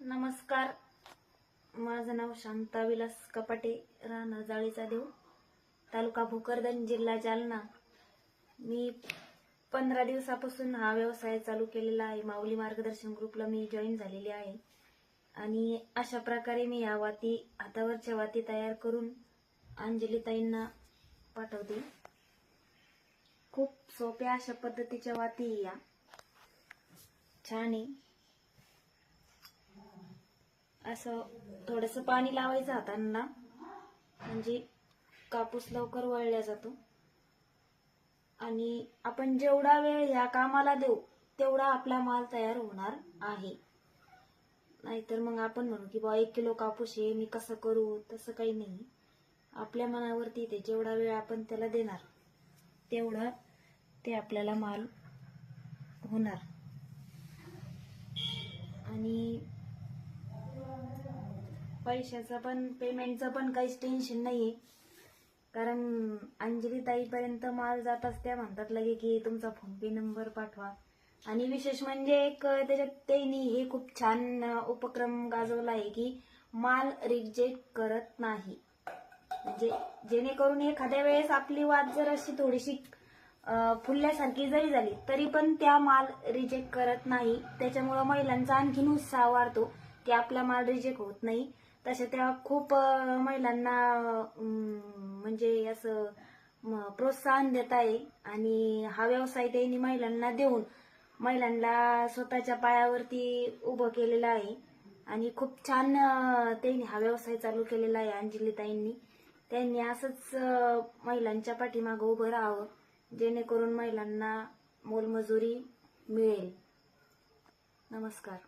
नमस्कार. माझं नाव शांता विलास कपाटे, राहणार जाळीचा देव, तालुका भोकरदन, जिल्हा जालना. मी 15 दिवसापासून हा व्यवसाय चालू केलेला आहे. माऊली मार्गदर्शन ग्रुपला मी जॉईन झालेली आहे आणि अशा प्रकारे मी या वाती, हातावरच्या वाती तयार करून अंजलीताईंना पाठवते. खूप सोप्या अशा पद्धतीच्या वाती या छान आहे. असं थोडंसं पाणी लावायचं हातांना, म्हणजे कापूस लवकर वळला जातो. आणि आपण जेवढा वेळ ह्या कामाला देऊ तेवढा आपला माल तयार होणार आहे. नाहीतर मग आपण म्हणू की बा 1 किलो कापूस आहे, मी कसं करू, तसं काही नाही. आपल्या मनावरती ते जेवढा वेळ आपण त्याला देणार तेवढा ते आपल्याला माल होणार. आणि पैशाचं पण, पेमेंटचं पण काहीच टेन्शन नाहीये, कारण अंजलीताईपर्यंत माल जाताच त्या म्हणतात लगे की तुमचा फोन पे नंबर पाठवा. आणि विशेष म्हणजे एक त्याच्यात त्यांनी हे खूप छान उपक्रम गाजवला आहे की माल रिजेक्ट करत नाही. म्हणजे जेणेकरून एखाद्या वेळेस आपली वाद जर अशी थोडीशी फुलल्यासारखी जरी झाली तरी पण त्या माल रिजेक्ट करत नाही. त्याच्यामुळे महिलांचा आणखीन उत्साह वाढतो की आपला माल रिजेक्ट होत नाही. तशा त्या खूप महिलांना म्हणजे असं प्रोत्साहन देत आहे. आणि हा व्यवसाय त्यांनी महिलांना देऊन महिलांना स्वतःच्या पायावरती उभं केलेलं आहे. आणि खूप छान त्यांनी हा व्यवसाय चालू केलेला आहे अंजलीताईंनी. त्यांनी असंच महिलांच्या पाठीमागं उभं राहावं, जेणेकरून महिलांना मोलमजुरी मिळेल. नमस्कार.